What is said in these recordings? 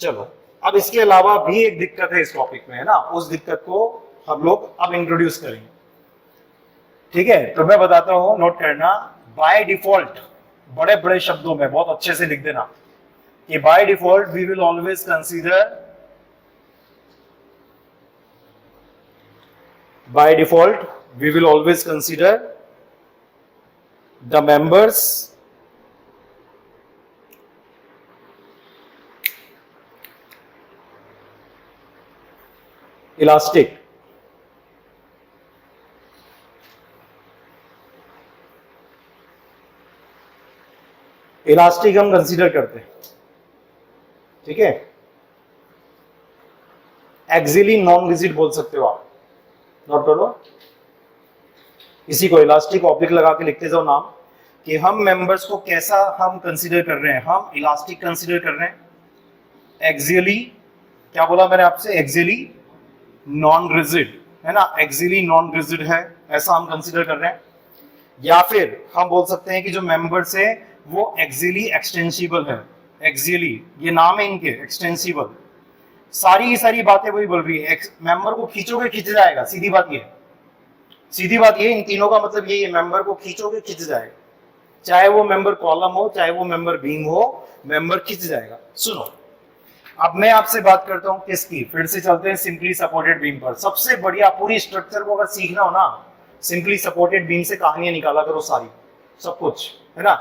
चलो, अब इसके अलावा भी एक दिक्कत है इस टॉपिक में, है ना, उस दिक्कत को हम लोग अब इंट्रोड्यूस करेंगे। ठीक है, तो मैं बताता हूं, नोट करना। बाय डिफॉल्ट, बड़े बड़े शब्दों में बहुत अच्छे से लिख देना कि by default we will always consider, by default we will always consider the members elastic, elastic हम कंसीडर करते हैं। ठीक है, एक्सिली नॉन रिजिड बोल सकते हो आप, नोट करो, इसी को इलास्टिक ऑब्लिक लगा के लिखते जाओ नाम, कि हम मेंबर्स को कैसा हम कंसीडर कर रहे हैं, हम इलास्टिक कंसीडर कर रहे हैं, एक्सियली, क्या बोला मैंने आपसे, एक्सियली नॉन रिजिड, है ना, एक्सियली नॉन रिजिड है, ऐसा हम कंसीडर कर रहे हैं। या फिर हम बोल सकते हैं कि जो मेंबर्स है वो एक्सियली एक्सटेंसिबल है, एक्सियली, ये नाम है इनके, एक्सटेंसिबल, सारी की सारी बातें वही बोल रही है, मेंबर को खींचोगे खींच जाएगा, सीधी बात ये, सीधी बात ये, इन तीनों का मतलब यही है, मेंबर को खींचोगे खींच जाएगा, चाहे वो मेंबर कॉलम हो चाहे वो मेंबर बीम हो, मेंबर खींच जाएगा। सुनो, अब मैं आपसे बात करता हूं किसकी, फिर से चलते हैं सिंपली सपोर्टेड बीम पर। सबसे बढ़िया, पूरी स्ट्रक्चर को अगर सीखना हो ना, सिंपली सपोर्टेड बीम से कहानियां निकाला करो सारी, सब कुछ, है ना।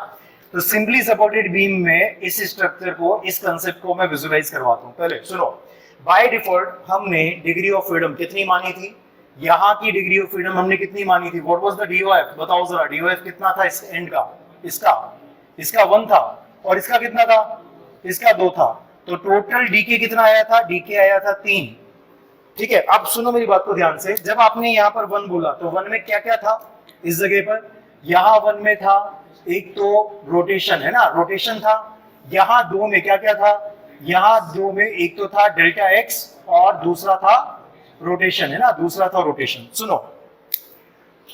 तो सिंपली सपोर्टेड बीम में इस स्ट्रक्चर को, इस कंसेप्ट को मैं विजुलाइज करवाता हूं। पहले सुनो, बाय डिफॉल्ट हमने डिग्री ऑफ फ्रीडम कितनी मानी थी, यहां की डिग्री ऑफ फ्रीडम हमने कितनी मानी थी, व्हाट वाज द डीओएफ, बताओ जरा, डीओएफ कितना था इस एंड का, इसका 1 था, और इसका कितना था, इसका 2 था, तो टोटल डीके कितना आया था, डीके आया था 3। ठीक है, अब सुनो मेरी बात को ध्यान से, जब आपने यहाँ पर 1 बोला तो 1 में क्या क्या था इस जगह पर, यहाँ 1 में था एक तो रोटेशन, है ना, रोटेशन था, यहाँ 2 में क्या क्या था, यहाँ 2 में एक तो था डेल्टा एक्स और दूसरा था रोटेशन, है ना, दूसरा था रोटेशन। सुनो,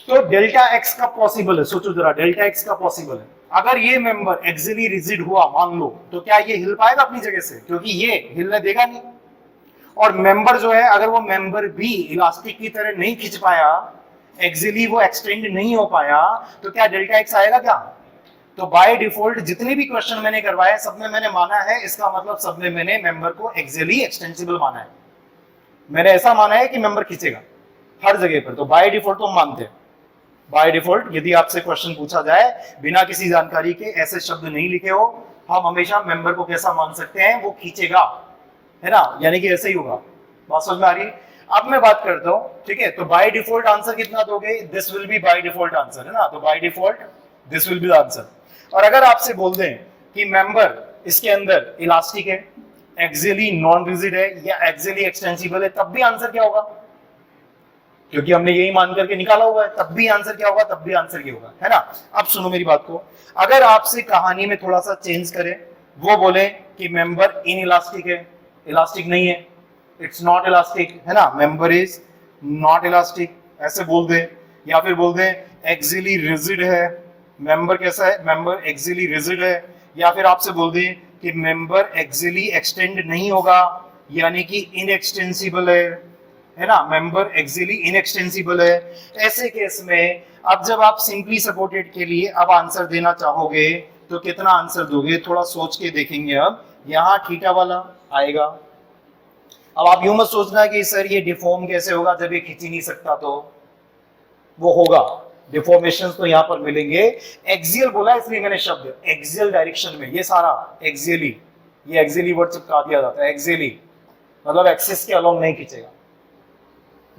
तो डेल्टा एक्स का पॉसिबल है, सोचो जरा, डेल्टा एक्स का पॉसिबल है, अगर ये मेंबर एक्सियली रिजिड हुआ मान लो, तो क्या ये हिल पाएगा अपनी जगह से, क्योंकि ये हिलने देगा नहीं। और मेंबर जो है, अगर वो मेंबर भी इलास्टिक की तरह नहीं खींच पाया, एक्सियली वो एक्सटेंड नहीं हो पाया, तो क्या डेल्टा एक्स आएगा क्या। तो बाय डिफॉल्ट जितने भी क्वेश्चन मैंने करवाए सब में मैंने माना है, इसका मतलब सब में मैंने मेंबर को एक्सियली एक्सटेंसिबल माना है, मैंने ऐसा माना है कि मेंबर खींचेगा हर जगह पर। तो बाय डिफॉल्ट तो हम मानते हैं, बाय डिफॉल्ट यदि आपसे क्वेश्चन पूछा जाए बिना किसी जानकारी के, ऐसे शब्द नहीं लिखे हो, हम हमेशा मेंबर को कैसा मान सकते हैं, वो खींचेगा, है ना, यानी कि ऐसे ही होगा। बात समझ में आ रही है। अब मैं बात करता हूं, ठीक है, तो बाय डिफॉल्ट आंसर कितना दोगे, this will be by default answer, है ना, तो by default this will be the answer. और अगर आपसे बोल दें कि मेंबर इसके अंदर इलास्टिक है, एक्सियली नॉन रिजिड है या एक्सियली एक्सटेंसिबल है, तब भी आंसर क्या होगा, क्योंकि हमने यही मान करके निकाला हुआ है, तब भी आंसर क्या होगा, तब भी आंसर क्या होगा, है ना। अब सुनो मेरी बात को, अगर आपसे कहानी में थोड़ा सा चेंज करें, वो बोले कि मेंबर इन इलास्टिक है, इलास्टिक नहीं है, इट्स नॉट इलास्टिक, है ना, मेंबर इज नॉट इलास्टिक, ऐसे बोल दे, या फिर बोल दे एक्सियली रिजिड है, मेंबर कैसा है, मेंबर एक्सियली रिजिड है, या फिर आपसे बोल दे कि मेंबर एक्सियली एक्सटेंड नहीं होगा, यानी कि इनएक्सटेंसिबल है ना, मेंबर एक्सियली इनएक्सटेंसिबल है। ऐसे केस में अब जब आप सिंपली सपोर्टेड के लिए अब आंसर देना चाहोगे तो कितना आंसर दोगे, थोड़ा सोच के देखेंगे। अब यहाँ थीटा वाला आएगा, अब आप यूं मत सोचना कि सर ये डिफॉर्म कैसे होगा जब ये खींच ही नहीं सकता, तो वो होगा, डिफॉर्मेशंस तो यहाँ पर मिलेंगे। एक्सियल बोला इसलिए मैंने शब्द, एक्सियल डायरेक्शन में ये सारा एक्सियली, ये एक्सियली वर्ड चिपका दिया जाता है, एक्सियली मतलब एक्सिस के अलोंग नहीं खींचेगा,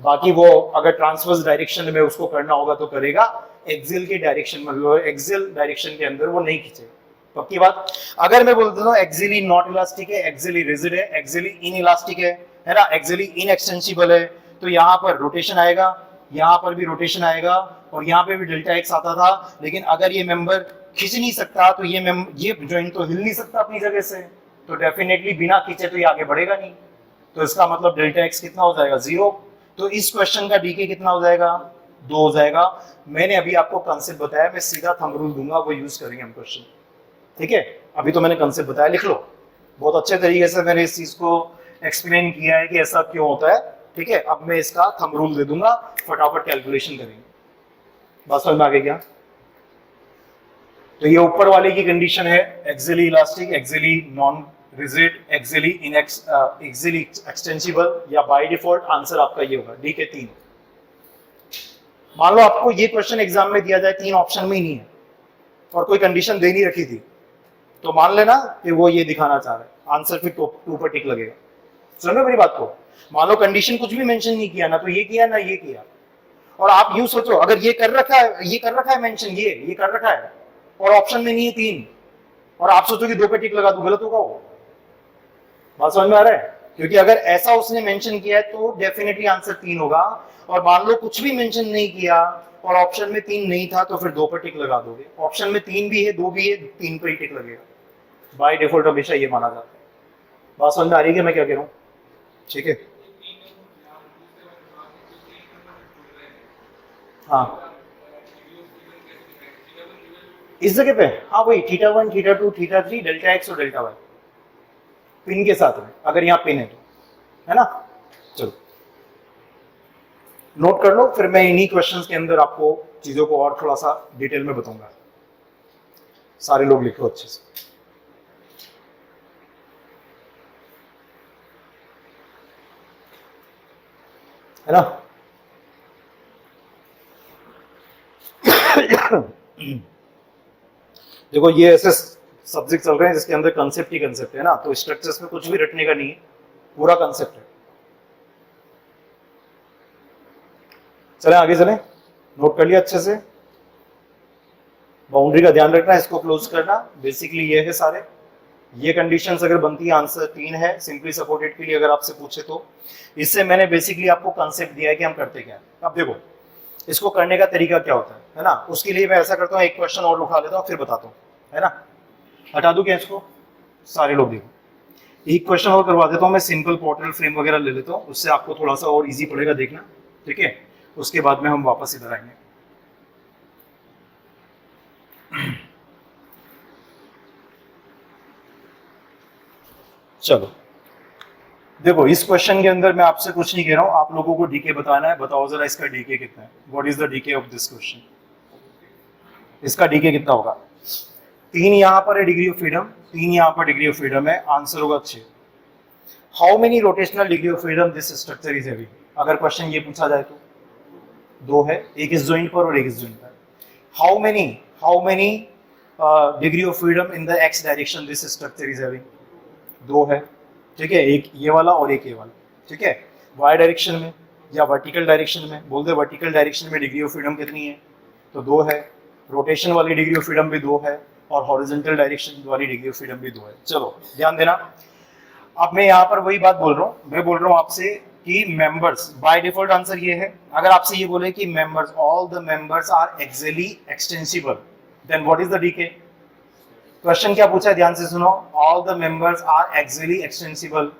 बाकी वो अगर ट्रांसवर्स डायरेक्शन में उसको करना होगा तो करेगा, एक्सियल के डायरेक्शन में, एक्सियल डायरेक्शन के अंदर वो नहीं खींचेगा, पक्की बात। अगर मैं बोलता हूँ एक्सियली नॉट इलास्टिक है, एक्सियली रिजिड है, एक्सियली इन इलास्टिक है ना, एक्सियली इन एक्सटेंसिबल है, तो यहाँ पर रोटेशन आएगा, यहाँ पर भी रोटेशन आएगा, और यहाँ पे भी डेल्टा एक्स आता था। लेकिन अगर ये मेंबर खींच नहीं सकता तो ये जॉइंट तो हिल नहीं सकता अपनी जगह से, तो डेफिनेटली बिना खींचे तो ये आगे बढ़ेगा नहीं, तो इसका मतलब डेल्टा एक्स कितना हो जाएगा, 0। तो इस क्वेश्चन का डीके कितना हो जाएगा, 2 हो जाएगा। मैंने अभी आपको कंसेप्ट बताया, मैं सीधा थंब रूल दूंगा, वो यूज करेंगे हम क्वेश्चन, ठीक है। अभी तो मैंने कंसेप्ट बताया, लिख लो, बहुत अच्छे तरीके से मैंने इस चीज को एक्सप्लेन किया है कि ऐसा क्यों होता है। ठीक है, अब मैं इसका थंब रूल दे दूंगा, फटाफट कैलकुलेशन करेंगे। बात समझ में आ गई क्या? तो ये ऊपर वाले की कंडीशन है, axially elastic, axially non rigid, axially axially extensible, या बाय डिफॉल्ट आंसर आपका ये होगा डी के 3। मान लो आपको ये क्वेश्चन एग्जाम में दिया जाए, 3 ऑप्शन में ही नहीं है और कोई कंडीशन दे नहीं रखी थी, तो मान लेना कि वो ये दिखाना चाह रहा है, आंसर फिर 2 पर टिक लगेगा। समझो मेरी बात को? मान लो कंडीशन कुछ भी मेंशन नहीं किया, ना तो ये किया ना ये किया, और आप यूं सोचो अगर ये कर रखा है, ये कर रखा है मेंशन, ये कर रखा है और ऑप्शन में नहीं है 3, और आप सोचो कि 2 पे टिक लगा दूं, गलत होगा वो। बात समझ में आ रहा है? क्योंकि अगर ऐसा उसने मेंशन किया है तो डेफिनेटली आंसर 3 होगा, और मान लो कुछ भी मेंशन नहीं किया और ऑप्शन में 3 नहीं था तो फिर 2 पर टिक लगा दोगे। ऑप्शन में 3 भी है, 2 भी है, 3 पर ही टिक लगेगा। बाय डिफॉल्ट हमेशा ये माना जाता है। बात समझ में आ रही है कि मैं क्या कह रहा हूं? ठीक है, हाँ इस जगह पे, हाँ वही θ1, θ2, θ3, डेल्टा एक्स और डेल्टा वाई पिन के साथ में, अगर यहाँ पिन है तो, है ना? चलो नोट कर लो, फिर मैं इन्हीं क्वेश्चंस के अंदर आपको चीजों को और थोड़ा सा डिटेल में बताऊंगा। सारे लोग लिखो अच्छे से, है ना? देखो ये ऐसे सब्जेक्ट चल रहे हैं जिसके अंदर कंसेप्ट ही कंसेप्ट है ना, तो स्ट्रक्चर्स में कुछ भी रटने का नहीं है, पूरा कंसेप्ट है। चलें आगे चलें, नोट कर लिया अच्छे से। बाउंड्री का ध्यान रखना, इसको क्लोज करना, बेसिकली ये है सारे। ये कंडीशंस अगर बनती है, आंसर 3 है सिंपली सपोर्टेड के लिए, अगर आपसे पूछे तो। इससे मैंने बेसिकली आपको कंसेप्ट दिया है कि हम करते क्या है। अब देखो इसको करने का तरीका क्या होता है ना? उसके लिए मैं ऐसा करता हूँ, एक क्वेश्चन और उठा लेता हूँ फिर बताता हूँ, है ना? हटा दूं क्या इसको? सारे लोग देखो, एक क्वेश्चन और करवा देता हूँ मैं, सिंपल पोर्टल फ्रेम वगैरह ले लेता हूँ, उससे आपको थोड़ा सा और इजी पड़ेगा देखना। ठीक है, उसके बाद में हम वापस इधर आएंगे। चलो देखो, इस क्वेश्चन के अंदर मैं आपसे कुछ नहीं कह रहा हूं, आप लोगों को डीके बताना है। बताओ जरा इसका डीके कितना है? What is the DK of this question? इसका डीके कितना होगा? 3 यहां पर है डिग्री ऑफ फ्रीडम, 3 यहां पर डिग्री ऑफ फ्रीडम है, आंसर होगा 6। How many rotational degree of freedom this structure is having? अगर क्वेश्चन ये पूछा जाए तो 2 है, एक इस जॉइंट पर और एक इस जॉइंट पर। How many degree of freedom in the x direction this structure is having? 2 है। ठीक है, एक ये वाला और एक ये वाला। ठीक है, वाई डायरेक्शन में या वर्टिकल डायरेक्शन में, बोल दे वर्टिकल डायरेक्शन में डिग्री ऑफ फ्रीडम कितनी है? तो 2 है। रोटेशन वाली डिग्री ऑफ फ्रीडम भी 2 है, और हॉरिजॉन्टल डायरेक्शन वाली डिग्री ऑफ फ्रीडम भी 2 है। चलो ध्यान देना, अब मैं यहाँ पर वही बात बोल रहा हूँ, मैं बोल रहा हूँ आपसे कि मेंबर्स, बाय डिफॉल्ट आंसर ये है। अगर आपसे ये बोले कि members, all the members are axially extensible, then what is the DK? Question क्या पूछा है, ध्यान से सुनो। All the members are axially extensible,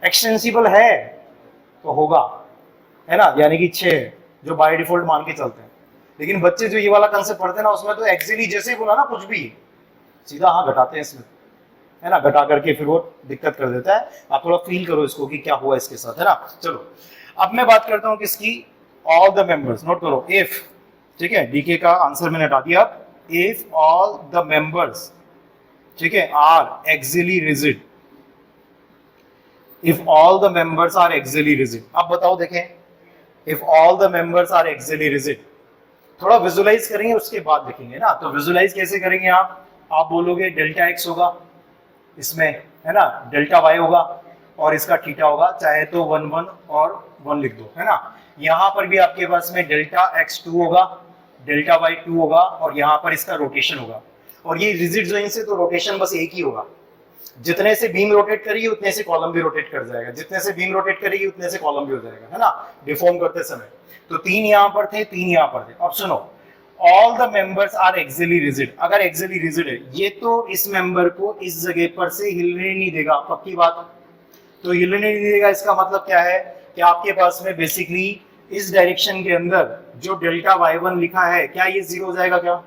extensible है तो होगा, है ना? यानी कि 6 है, जो बाय डिफॉल्ट मान के चलते हैं। लेकिन बच्चे जो ये वाला कंसेप्ट पढ़ते हैं ना, उसमें तो एक्सियली जैसे ही बोला ना कुछ भी सीधा हाँ घटाते हैं इसमें, है ना? घटा करके फिर वो दिक्कत कर देता है। आप थोड़ा फील करो इसको कि क्या हुआ इसके साथ, है ना? चलो अब मैं बात करता हूँ किसकी, ऑल द मेंबर्स। नोट करो, इफ, ठीक है, डीके का आंसर मैंने हटा दिया। इफ ऑल द मेंबर्स, ठीक है, are axially rigid, if all the members are axially rigid. अब बताओ देखें, if all the members are axially rigid, थोड़ा विजुलाइज करेंगे उसके बाद देखेंगे ना। तो विजुलाइज कैसे करेंगे आप बोलोगे डेल्टा एक्स होगा इसमें, है ना, डेल्टा वाई होगा और इसका थीटा होगा, चाहे तो 1 1 और 1 लिख दो, है ना। यहाँ पर भी आपके पास में डेल्टा एक्स 2 होगा, डेल्टा वाई 2 होगा, और यहाँ पर इसका रोटेशन होगा। और ये रिजिड जॉइंट से तो रोटेशन बस एक ही होगा, जितने से बीम रोटेट करेगी उतने से कॉलम भी रोटेट कर जाएगा, जितने से बीम रोटेट करेगी उतने से कॉलम भी हो जाएगा, है ना, डिफॉर्म करते समय। तो 3 यहाँ पर थे, 3 यहाँ पर थे। अब सुनो, all the members are axially rigid. अगर एक्सियली रिजिड है, ये तो इस मेंबर को इस जगह पर से हिलने नहीं देगा, पक्की बात। तो हिलने नहीं देगा, इसका मतलब क्या है कि आपके पास में बेसिकली इस डायरेक्शन के अंदर जो डेल्टा y1 लिखा है, क्या ये 0 हो जाएगा? क्या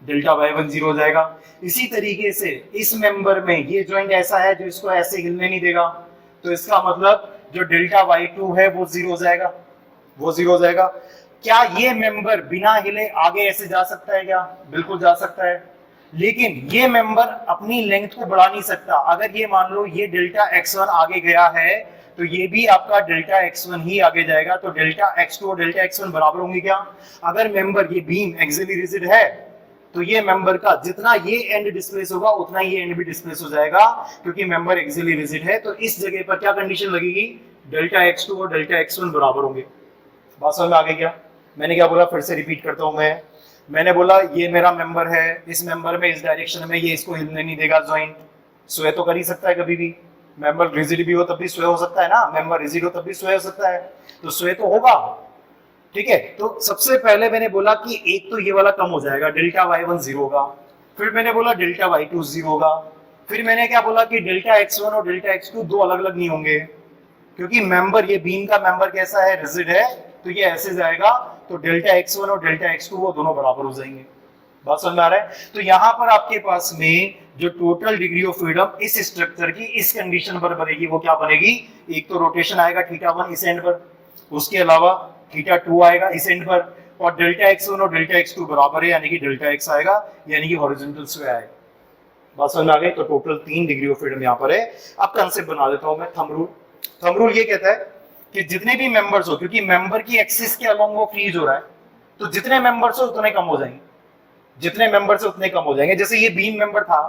डेल्टा y1 0 हो जाएगा। इसी तरीके से इस मेंबर में ये जॉइंट ऐसा है जो इसको ऐसे हिलने नहीं देगा, तो इसका मतलब जो डेल्टा y2 है वो 0 हो जाएगा, वो 0 हो जाएगा। क्या ये मेंबर बिना हिले आगे ऐसे जा सकता है क्या? बिल्कुल जा सकता है, लेकिन ये मेंबर अपनी लेंथ को बढ़ा नहीं सकता। अगर ये मान लो ये डेल्टा x1 आगे गया है तो ये भी आपका डेल्टा x1 ही आगे जाएगा, तो डेल्टा x2 और डेल्टा x1 बराबर होंगे क्या? अगर मेंबर ये बीम एक्सियली रिजिड है तो ये मेंबर का जितना ये एंड डिस्प्लेस होगा उतना ये एंड भी डिस्प्लेस हो जाएगा, क्योंकि मेंबर एक्सियली रिजिड है। तो इस जगह पर क्या कंडीशन लगेगी? डेल्टा x2 और डेल्टा x1 बराबर होंगे। बात समझ में आ गई क्या? मैंने क्या बोला, फिर से रिपीट करता हूं मैंने बोला ये मेरा मेंबर है, इस मेंबर में इस डायरेक्शन में ये इसको हिलने नहीं देगा, जॉइंट स्वय तो कर ही सकता है कभी भी। मेंबर रिजिड भी हो तब भी स्वय हो सकता है ना, मेंबर रिजिड हो तब भी स्वय हो सकता है, तो स्वय तो होगा। ठीक है, तो सबसे पहले मैंने बोला कि एक तो ये वाला कम हो जाएगा, डेल्टा y1 0 होगा, फिर मैंने बोला डेल्टा y2 0 होगा, फिर मैंने क्या बोला कि डेल्टा x1 और डेल्टा x2 दो अलग अलग नहीं होंगे, क्योंकि मेंबर ये बीम का मेंबर कैसा है? रिजिड है, तो ये ऐसे जाएगा, तो डेल्टा x1 और डेल्टा x2 वो दोनों बराबर हो जाएंगे। बात समझ में आ रहा है? तो यहां पर आपके पास में जो टोटल डिग्री ऑफ फ्रीडम इस स्ट्रक्चर की इस कंडीशन पर बनेगी, वो क्या बनेगी? एक तो रोटेशन आएगा θ1 इस एंड पर, उसके अलावा θ2 आएगा इस एंड पर, और डेल्टा x1 और डेल्टा x2 बराबर है, यानी कि डेल्टा x आएगा, यानी कि हॉरिजॉन्टल स्वय आएगा। बात समझ में आ गई? तो टोटल 3 डिग्री ऑफ फ्रीडम यहाँ पर है। अब कंसेप्ट बना देता हूं मैं, थंब रूल। थंब रूल ये कहता है कि जितने भी मेंबर्स हो, क्योंकि मेंबर की एक्सिस के अलोंग वो फ्रीज हो रहा है, तो जितने मेंबर्स हो उतने कम हो जाएंगे, जितने मेंबर्स हो उतने कम हो जाएंगे। जैसे ये बीम मेंबर था,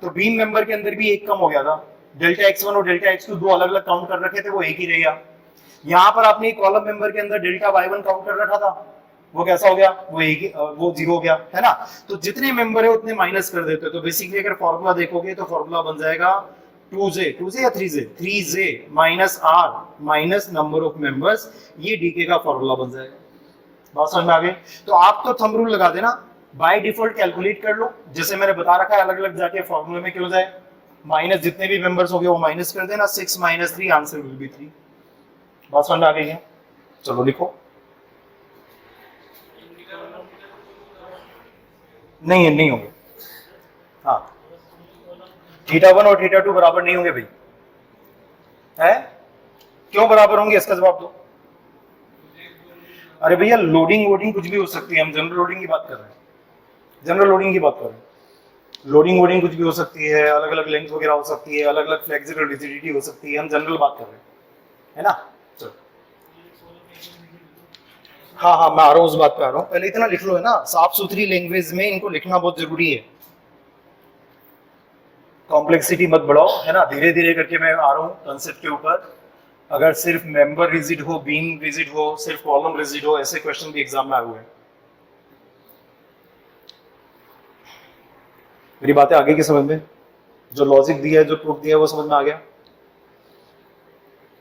तो बीम मेंबर के अंदर भी एक कम हो गया था, डेल्टा x1 और डेल्टा x2 दो अलग अलग काउंट कर रखे थे, वो एक ही रहेगा। यहाँ पर आपने कॉलम मेंबर के अंदर डेल्टा y1 काउंट कर रखा था, वो कैसा हो गया? वो एक वो 0 हो गया, है ना? तो जितने मेंबर है उतने माइनस कर देते हो, तो बेसिकली अगर फॉर्मूला देखोगे तो फॉर्मूला बन जाएगा 2j या 3j minus r minus number of members, ये डीके का फॉर्मूला बन जाएगा। बात समझ में आ गई? तो आप तो थंब रूल लगा देना, बाय डिफॉल्ट कैलकुलेट कर लो, जैसे मैंने बता रखा है, अलग अलग जाके फॉर्मूले में क्यों जाए, माइनस जितने भी मेंबर्स हो गए वो माइनस कर देना, 6 - 3 आंसर विल बी 3। बात समझ में आ गई है? चलो लिखो। नहीं होंगे, हाँ, θ1 और θ2 बराबर नहीं होंगे भाई, है? क्यों बराबर होंगे, इसका जवाब दो। अरे भैया लोडिंग वोडिंग कुछ भी हो सकती है, हम जनरल लोडिंग की बात कर रहे हैं, जनरल लोडिंग की बात कर रहे हैं। लोडिंग वोडिंग कुछ भी हो सकती है, अलग अलग लेंथ वगैरह हो सकती है, अलग अलग फ्लेक्सिबल रिजिडिटी हो सकती है, हम जनरल बात कर रहे हैं, है ना? चलो, हाँ, मैं आ रहा हूँ, उस बात पे आ रहा हूँ, पहले इतना लिख लो, है ना? साफ सुथरी लैंग्वेज में इनको लिखना बहुत जरूरी है, कॉम्प्लेक्सिटी मत बढ़ाओ, है ना? धीरे धीरे करके मैं आ रहा हूँ कंसेप्ट के ऊपर। अगर सिर्फ मेंबर रिजिड हो, बीम रिजिड हो, सिर्फ कॉलम रिजिड हो, ऐसे क्वेश्चन भी एग्जाम में आए हुए हैं। मेरी बातें आगे की समझ में? जो लॉजिक दिया है, जो प्रूफ दिया है, वो समझ में आ गया?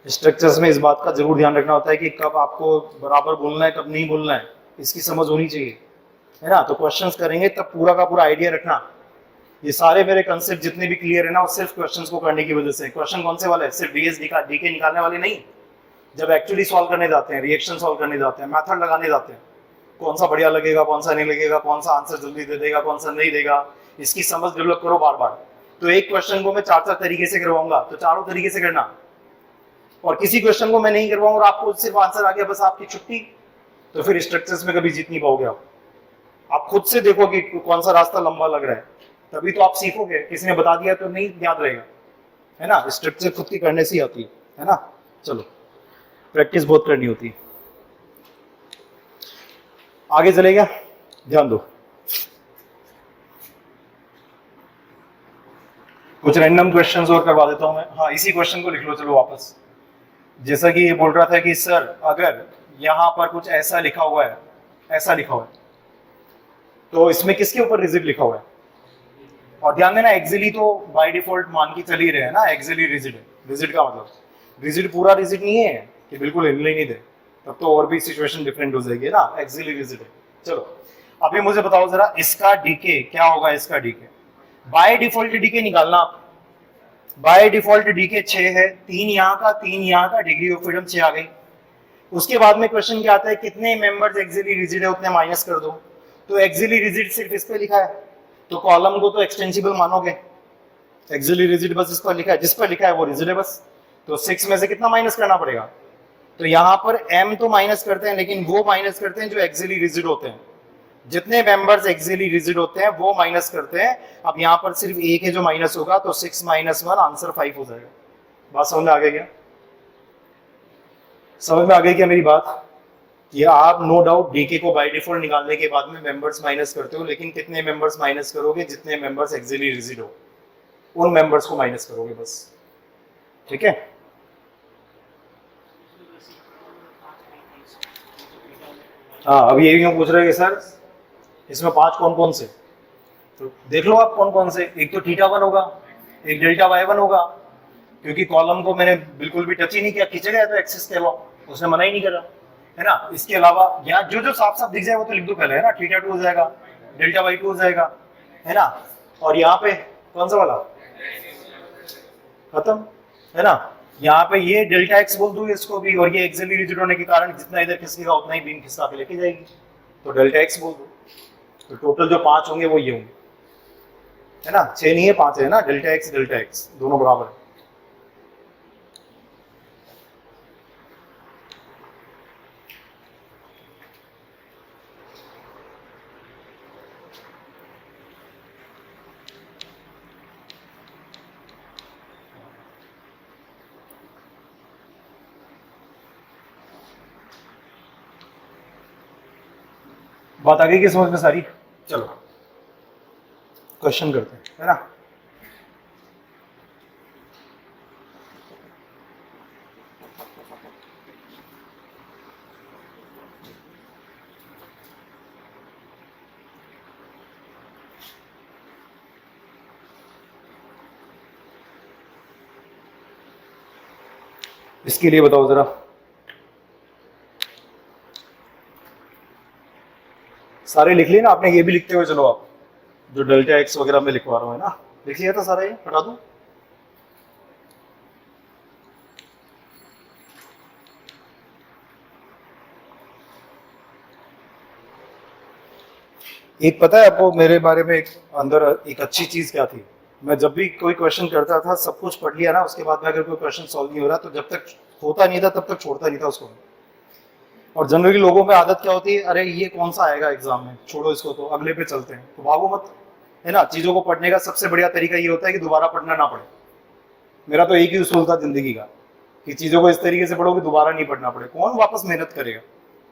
स्ट्रक्चर्स में इस बात का जरूर ध्यान रखना होता है कि कब आपको बराबर बोलना है, कब नहीं बोलना है, इसकी समझ होनी चाहिए, है ना? तो क्वेश्चंस करेंगे तब पूरा का पूरा आइडिया रखना। ये सारे मेरे कंसेप्ट जितने भी क्लियर है ना, वो सिर्फ क्वेश्चंस को करने की वजह से। क्वेश्चन कौन से वाले हैं? सिर्फ डीएसडी का डीके निकालने वाले नहीं, जब एक्चुअली सॉल्व करने जाते हैं, रिएक्शन सॉल्व करने जाते हैं, मेथड लगाने जाते हैं, कौन सा बढ़िया लगेगा, कौन सा नहीं लगेगा, कौन सा आंसर जल्दी दे देगा, कौन सा नहीं देगा, इसकी समझ डेवलप करो बार बार। तो एक क्वेश्चन को मैं 4 तरीके से करवाऊंगा, तो चारों तरीके से करना, और किसी क्वेश्चन को मैं नहीं करवाऊंगा और आपको सिर्फ आंसर आ गया बस आपकी छुट्टी, तो फिर स्ट्रक्चर्स में कभी जीत नहीं पाओगे आप खुद से देखो कि कौन सा रास्ता लंबा लग रहा है, तभी तो आप सीखोगे। किसी ने बता दिया तो नहीं याद रहेगा, है ना? स्ट्रक्चर खुद की करने से आती है ना? चलो, प्रैक्टिस बहुत करनी होती है। आगे चलेगा, ध्यान दो। कुछ रैंडम क्वेश्चंस और करवा देता हूं मैं। हाँ, इसी क्वेश्चन को लिख लो, चलो वापस। जैसा कि ये बोल रहा था कि सर अगर यहां पर कुछ ऐसा लिखा हुआ है, ऐसा लिखा हुआ है, तो इसमें किसके ऊपर रिजिड लिखा हुआ है? और ध्यान देना, एक्सिली तो बाय डिफॉल्ट मान के चल ही रहे हैं ना, एक्सिली रिजिड है। रिजिड का मतलब रिजिड पूरा रिजिड नहीं है कि बिल्कुल हिलने ही नहीं दे, तब तो और भी सिचुएशन डिफरेंट हो जाएगी ना। एक्सिली रिजिड है। चलो अभी मुझे बताओ जरा, इसका डीके क्या होगा? इसका डीके बाय डिफॉल्ट डीके निकालना आप। बाय डिफॉल्ट डीके 6 है, 3 यहाँ का 3 यहाँ का, डिग्री ऑफ फ्रीडम 6 आ गई। उसके बाद में क्वेश्चन क्या आता है, कितने मेंबर्स एक्सिली रिजिड है उतने माइनस कर दो, तो एक्सियली रिजिड सिर्फ इस पे लिखा है, तो कॉलम को तो एक्सटेंसिबल मानोगे, एक्सियली रिजिड बस इस पर लिखा है, जिस पर लिखा है वो रिजिड है बस। तो 6 में से कितना माइनस करना पड़ेगा, तो यहाँ पर m तो माइनस करते हैं, लेकिन वो माइनस करते हैं जो एक्सियली रिजिड होते हैं, जितने मेंबर्स एक्सियली रिजिड होते हैं वो माइनस करते हैं। अब यहाँ पर सिर्फ एक है जो माइनस होगा, तो 6 - 1 आंसर 5 हो जाएगा। बात समझ में आ गई क्या, समझ में आ गई क्या मेरी बात? ये आप नो डाउट डीके को बाय डिफॉल्ट निकालने के बाद में मेंबर्स माइनस करते हो, लेकिन कितने मेंबर्स माइनस करोगे, जितने मेंबर्स एक्सियली रिजिड हो उन मेंबर्स को माइनस करोगे बस, ठीक है। हाँ, अब ये क्यों पूछ रहे हैं सर इसमें 5 कौन कौन से, तो देख लो आप कौन कौन से। एक तो θ1 होगा, एक डेल्टा y1 होगा, क्योंकि कॉलम को मैंने बिल्कुल भी टच ही नहीं किया, खींचा गया तो एक्सेस के अलावा उसने मना ही नहीं करा, है ना। इसके अलावा यहाँ जो जो साफ साफ दिख जाए वो तो लिख दो पहले, है ना। θ2 हो जाएगा, डेल्टा y2 हो जाएगा, है ना। और यहाँ पे कौन सा वाला खत्म, है ना। यहाँ पे ये डेल्टा x बोल दूं इसको भी, और ये एक्सियली रिजिड होने के कारण जितना इधर खिसकेगा उतना ही बीम खिसका के लेके जाएगी, तो डेल्टा x बोल दो। तो टोटल जो 5 होंगे वो ये होंगे, है ना। 6 नहीं है 5 है ना, डेल्टा x दोनों बराबर है। बात आ गई कि समझ में सारी? चलो क्वेश्चन करते हैं, है ना। इसके लिए बताओ जरा, सारे लिख लिए ना आपने? ये भी लिखते हुए चलो आप, जो डेल्टा x वगैरह में लिखवा रहा हूँ, है ना। लिख लिया था सारा, ये हटा दूं? एक पता है आपको मेरे बारे में, एक अंदर एक अच्छी चीज क्या थी, मैं जब भी कोई क्वेश्चन करता था सब कुछ पढ़ लिया ना, उसके बाद में अगर कोई क्वेश्चन सॉल्व नहीं हो रहा तो जब तक होता नहीं था तब तक छोड़ता नहीं था उसको। और जनरली लोगों में आदत क्या होती है, अरे ये कौन सा आएगा एग्जाम में, छोड़ो इसको, तो अगले पे चलते हैं, तो भागो मत, है ना। चीजों को पढ़ने का सबसे बढ़िया तरीका ये होता है कि दोबारा पढ़ना ना पड़े। मेरा तो एक ही उसूल था जिंदगी का कि चीजों को इस तरीके से पढ़ो कि दोबारा नहीं पढ़ना पड़े। कौन वापस मेहनत करेगा,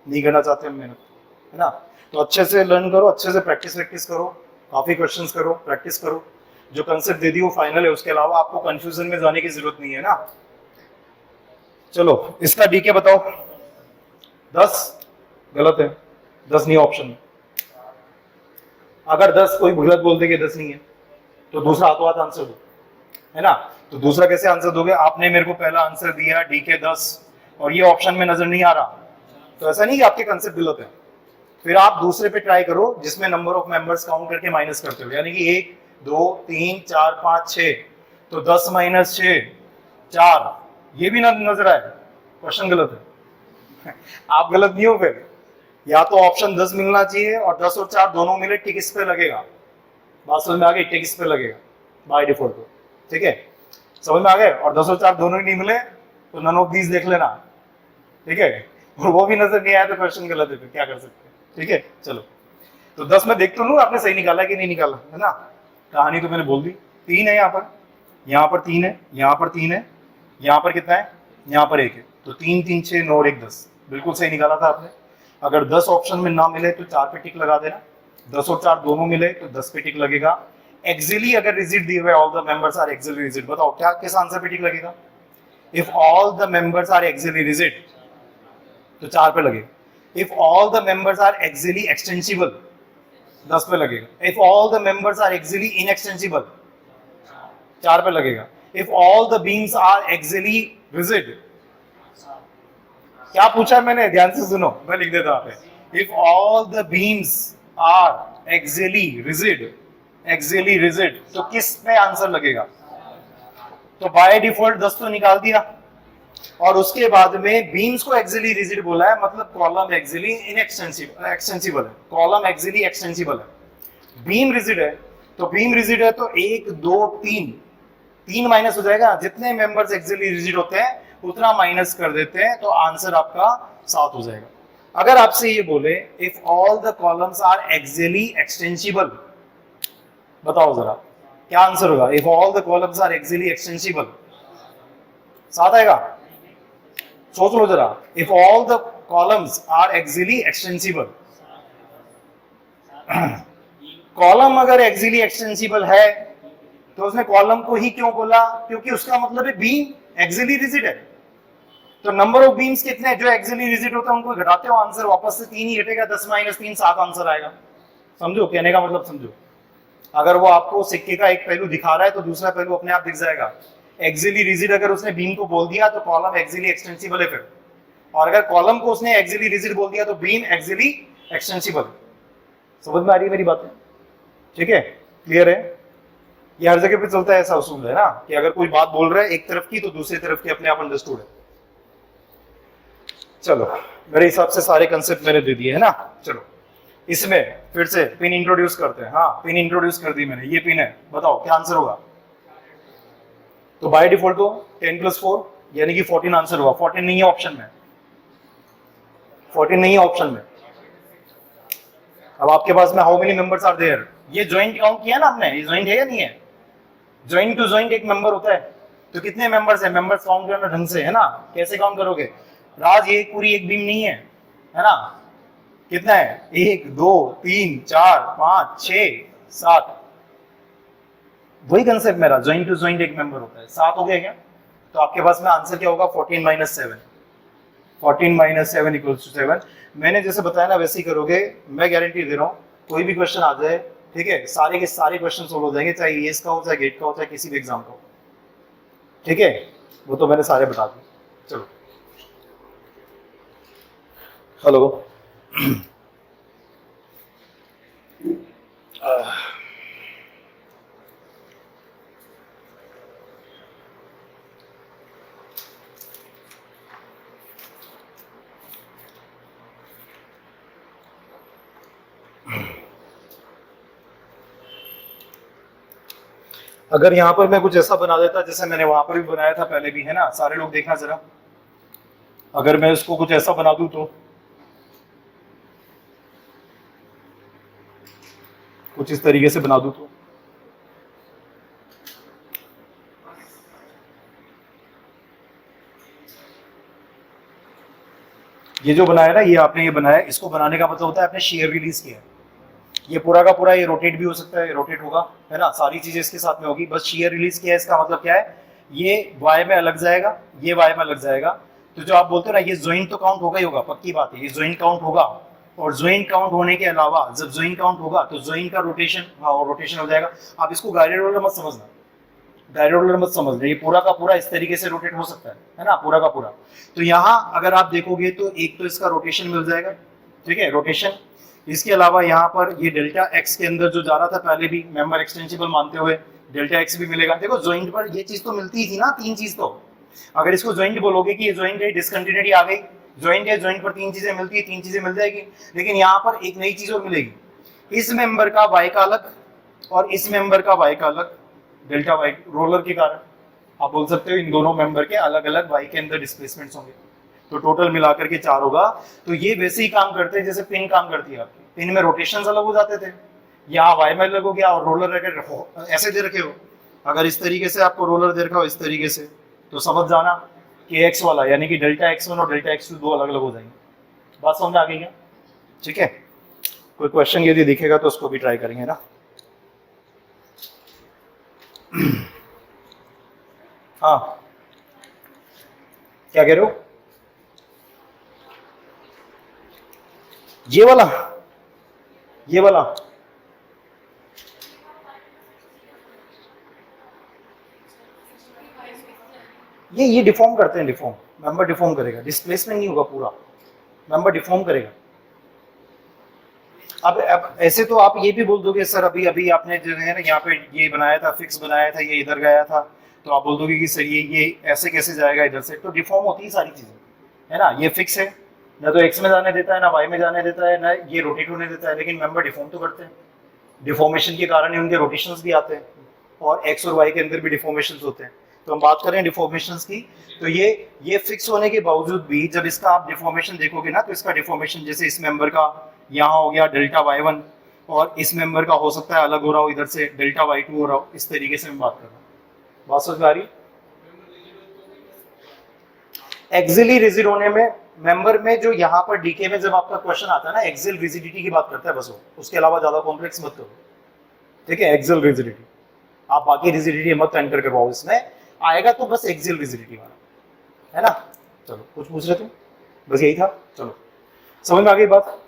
नहीं करना चाहते हम मेहनत, है ना। तो अच्छे से लर्न करो, अच्छे से प्रैक्टिस करो, काफी क्वेश्चंस करो, प्रैक्टिस करो। जो कंसेप्ट दे दी वो फाइनल है, उसके अलावा आपको कंफ्यूजन में जाने की जरूरत नहीं है ना। चलो इसका डीके बताओ। 10 गलत है, 10 नहीं ऑप्शन में। अगर 10 कोई गलत बोल दे कि 10 नहीं है तो दूसरा हाथों हाथ आंसर दो, है ना। तो दूसरा कैसे आंसर दोगे? आपने मेरे को पहला आंसर दिया डीके 10 और ये ऑप्शन में नजर नहीं आ रहा, तो ऐसा नहीं कि आपके कंसेप्ट गलत है। फिर आप दूसरे पे ट्राई करो जिसमें नंबर ऑफ मेंबर्स काउंट करके माइनस करते हो, यानी कि 1 2 3 4 5 6, तो 10 - 6 4, ये भी ना नजर आए, क्वेश्चन गलत है। आप गलत नहीं हो फिर, या तो ऑप्शन 10 मिलना चाहिए और 10 और 4 दोनों मिले, टिक इस पे लगेगा। बात समझ में आ गई? टिक इस पे लगेगा बाय डिफॉल्ट, ठीक है, समझ में आ गए। और 10 और 4 दोनों ही नहीं मिले तो नन ऑफ दीज देख लेना, ठीक है। और वो भी नजर नहीं आया तो क्वेश्चन गलत है, फिर क्या कर सकते हैं, ठीक है। चलो तो 10 में देख तो लूं आपने सही निकाला कि नहीं निकाला, है ना। कहानी तो मैंने बोल दी। 3 है यहाँ पर, यहाँ पर 3 है, यहाँ पर 3 है, यहाँ पर कितना है, यहाँ पर 1 है, तो 3 3 6 9 और 1 10, बिल्कुल सही निकाला था आपने। अगर 10 ऑप्शन में ना मिले तो 4 पे टिक लगा देना, 10 और 4 दोनों मिले तो 10 पे टिक लगेगा। एक्सियली अगर रिजिड दिए हुए all the members are axially rigid, बताओ क्या किस आंसर पे टिक लगेगा? If all the members are axially rigid तो 4 पे लगेगा। If all the members are axially extensible 10 पे लगेगा। If all the members are axially inextensible 4 पे लगेगा। If all the beams are axially rigid, क्या पूछा मैंने, ध्यान से सुनो, मैं लिख देता हूं। If all the beams are axially rigid तो किस में आंसर लगेगा? तो बाय डिफॉल्ट 10 तो निकाल दिया, और उसके बाद में बीम्स को एक्सियली रिजिड बोला है, मतलब कॉलम एक्सियली एक्सटेंसिबल है, कॉलम एक्सियली एक्सटेंसिबल है। बीम रिजिड है, तो बीम रिजिड है तो 1 2 3 3 माइनस हो जाएगा, जितने मेंबर्स एक्सियली रिजिड होते हैं उतना माइनस कर देते हैं, तो आंसर आपका 7 हो जाएगा। अगर आपसे ये बोले if all the columns are axially extensible, बताओ जरा क्या आंसर होगा? If all the columns are axially extensible 7 आएगा? सोच लो जरा, if all the columns are axially extensible, column अगर एक्सियली एक्सटेंसिबल है तो उसने कॉलम को ही क्यों बोला? क्योंकि उसका मतलब है बीम एक्सियली रिजिड है, तो नंबर ऑफ बीम्स कितने हैं जो एक्सियली रिजिड होता है उनको घटाते हो, आंसर वापस से 3 ही घटेगा, 10 - 3 7 आंसर आएगा। समझो कहने का मतलब, समझो। अगर वो आपको सिक्के का एक पहलू दिखा रहा है तो दूसरा पहलू अपने आप दिख जाएगा। एक्सियली रिजिड अगर उसने बीम को बोल दिया तो कॉलम एक्सियली एक्सटेंसिबल है फिर, और अगर कॉलम को उसने एक्सियली रिजिड बोल दिया तो बीम एक्सियली एक्सटेंसिबल। समझ में आ रही है मेरी बातें? ठीक है, क्लियर है? ये हर जगह पे चलता है, ऐसा उसूल है ना कि अगर कोई बात बोल रहा है एक तरफ की तो दूसरी तरफ की अपने आप अंडरस्टूड है। चलो, मेरे हिसाब से सारे कंसेप्ट मैंने दे दिए है ना। चलो इसमें फिर से पिन इंट्रोड्यूस करते हैं। हाँ, पिन इंट्रोड्यूस कर दी मैंने, ये पिन है, बताओ क्या आंसर होगा? तो बाय डिफॉल्ट तो 10 + 4 यानी कि 14 आंसर होगा। 14 नहीं है ऑप्शन में, 14 नहीं है ऑप्शन में। अब आपके पास में how many members are there, ये ज्वाइंट काउंट किया ना आपने, ये ज्वाइंट है या नहीं है? ज्वाइंट टू ज्वाइंट एक मेंबर होता है, तो कितने मेंबर्स है? मेंबर्स काउंट करना ढंग से है ना, कैसे काउंट करोगे? राज ये पूरी एक बीम नहीं है ना? कितना है? 1 2 3 4 5 6 7, वही कंसेप्ट मेरा, ज्वाइंट टू ज्वाइंट एक मेंबर होता है। 7 हो गया क्या? तो आपके पास में आंसर क्या होगा? 14 - 7, 14 - 7 = 7। मैंने जैसे बताया ना वैसे ही करोगे, मैं गारंटी दे रहा हूँ। कोई भी क्वेश्चन आ जाए, ठीक है, सारे के सारे क्वेश्चन सोल्व हो जाएंगे, चाहे ईएस का हो, चाहे गेट का हो, चाहे किसी भी एग्जाम का हो। ठीक है, वो तो मैंने सारे बता दिए। चलो, हेलो। अगर यहां पर मैं कुछ ऐसा बना देता जैसे मैंने वहां पर भी बनाया था पहले भी, है ना, सारे लोग देखना जरा। अगर मैं इसको कुछ ऐसा बना दूं तो कुछ इस तरीके से बना दूं तो ये जो बनाया ना, ये आपने ये बनाया, इसको बनाने का मतलब होता है आपने शेयर रिलीज किया। ये पूरा का पूरा ये रोटेट भी हो सकता है, रोटेट होगा, है ना, सारी चीजें इसके साथ में होगी। बस शेयर रिलीज किया है, इसका मतलब क्या है? ये वाई में अलग जाएगा, ये वाई में अलग जाएगा। तो जो आप बोलते हो ना, ये ज्वाइंट तो काउंट होगा ही होगा, पक्की बात है, ये ज्वाइंट काउंट होगा। और ज्वाइंट काउंट होने के अलावा जब ज्वाइंट काउंट होगा तो ज्वाइंट का रोटेशन, हाँ, रोटेशन हो जाएगा। आप इसको गाइडेड रोलर मत समझना, गाइडेड रोलर मत समझना, ये पूरा का पूरा इस तरीके से रोटेट हो सकता है ना, पूरा का पूरा। तो यहाँ अगर आप देखोगे तो एक तो इसका रोटेशन मिल जाएगा, ठीक है, रोटेशन। इसके अलावा यहाँ पर ये डेल्टा एक्स के अंदर जो जा रहा था पहले भी मेंबर एक्सटेंसिबल मानते हुए, डेल्टा एक्स भी मिलेगा। देखो ज्वाइंट पर ये चीज तो मिलती ही थी ना, 3 चीज। तो अगर इसको ज्वाइंट बोलोगे कि ये ज्वाइंट है, डिसकंटिन्यूटी आ गई, ज्वाइंट है, ज्वाइंट पर 3 चीजें मिलती है, 3 चीजें मिल जाएगी। लेकिन यहाँ पर एक नई चीज और मिलेगी, इस मेंबर का वाई का अलग और इस मेंबर का वाई का अलग, डेल्टा वाई रोलर के कारण। आप बोल सकते हो इन दोनों मेंबर के अलग अलग वाई के अंदर डिस्प्लेसमेंट्स होंगे, तो टोटल मिलाकर के 4 होगा। तो ये वैसे ही काम करते हैं जैसे पिन काम करती है आपकी, पिन में रोटेशंस अलग हो जाते थे, यहाँ वाई में अलग हो गया, और रोलर अगर ऐसे दे रखे हो, अगर इस तरीके से आपको रोलर दे रखा हो इस तरीके से, तो समझ जाना कि एक्स वाला यानी कि डेल्टा x1 और डेल्टा x2 दो अलग अलग हो जाएंगे। बात समझ आ गई क्या? ठीक है, कोई क्वेश्चन यदि दिखेगा तो उसको भी ट्राई करेंगे ना। हाँ, क्या कह रहे हो? ये वाला, ये वाला ये डिफॉर्म करते हैं, डिफॉर्म मेंबर डिफॉर्म करेगा, डिस्प्लेसमेंट नहीं होगा, पूरा मेंबर डिफॉर्म करेगा। अब ऐसे तो आप ये भी बोल दोगे सर अभी अभी आपने जो है ना यहाँ पे ये बनाया था, फिक्स बनाया था, ये इधर गया था, तो आप बोल दोगे कि सर ये ऐसे कैसे जाएगा इधर से, तो डिफॉर्म होती है सारी चीजें, है ना। ये फिक्स है, ना तो एक्स में जाने देता है ना वाई में जाने देता है, ना ये रोटेट होने देता है, लेकिन मेंबर डिफॉर्म तो करते हैं। डिफॉर्मेशन के कारण ही उनके रोटेशंस भी आते हैं, और एक्स और वाई के अंदर भी डिफॉर्मेशंस होते हैं। तो हम बात करें डिफॉर्मेशंस की, तो ये फिक्स होने के बावजूद भी जब इसका आप डिफॉर्मेशन देखोगे ना, तो इसका डिफॉर्मेशन जैसे इस मेंबर का यहाँ हो गया डेल्टा y1, और इस मेंबर का हो सकता है अलग हो रहा हो, इधर से डेल्टा y2 हो रहा हो, इस तरीके से मैं बात कर रहा हूँ। बात समझ में आ रही? एक्सियली रिजिड होने में मेंबर में जो यहाँ पर डीके में जब आपका क्वेश्चन आता है ना, एक्सियल रिजिडिटी की बात करता है बस वो, उसके अलावा ज्यादा कॉम्प्लेक्स मत करो, ठीक है। एक्सियल रिजिडिटी, आप बाकी रिजिडिटी मत एंटर करवाओ, इसमें आएगा तो बस एक्सियल रिजिडिटी वाला, है ना। चलो कुछ पूछ रहे थे, बस यही था। चलो समझ में आ गई बात।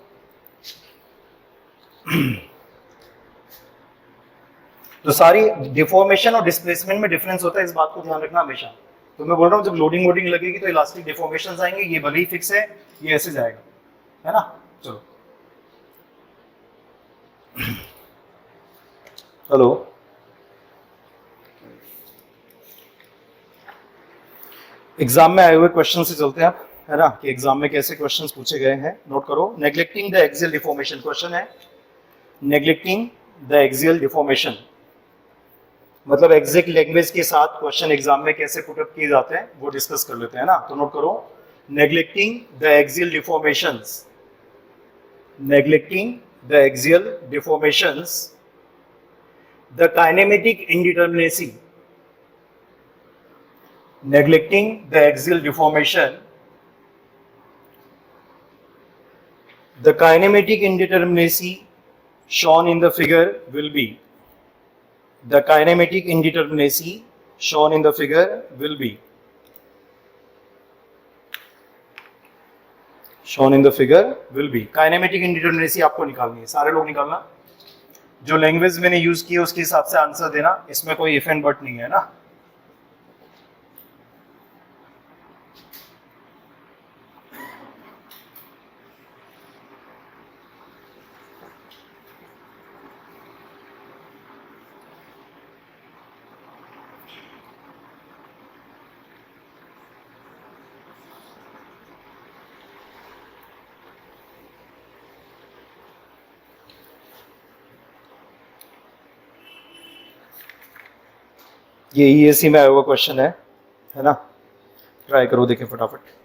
तो सारी डिफॉर्मेशन और डिस्प्लेसमेंट में डिफरेंस होता है, इस बात को ध्यान रखना हमेशा। तो मैं बोल रहा हूँ जब लोडिंग वोडिंग लगेगी तो इलास्टिक डिफॉर्मेशन आएंगे, ये भले ही फिक्स है, ये ऐसे जाएगा, है ना। चलो हेलो, एग्जाम में आए हुए क्वेश्चन से चलते हैं आप, है ना, कि एग्जाम में कैसे क्वेश्चंस पूछे गए हैं, नोट करो। Neglecting the axial deformation question है, नेग्लेक्टिंग द एक्सियल डिफॉर्मेशन मतलब एग्जैक्ट लैंग्वेज के साथ क्वेश्चन एग्जाम में कैसे पुटअप किए जाते हैं वो डिस्कस कर लेते हैं ना। तो नोट करो, neglecting the axial deformations, neglecting the axial deformations, the kinematic indeterminacy, neglecting the axial deformation, the kinematic indeterminacy shown in the figure will be, the kinematic indeterminacy shown in the figure will be, shown in the figure will be, kinematic indeterminacy आपको निकालनी है, सारे लोग निकालना, जो language मैंने use की है उसके हिसाब से आंसर देना, इसमें कोई इफ एंड बट नहीं है ना। ये ईएससी में आया हुआ क्वेश्चन है ना, ट्राई करो, देखें फटाफट।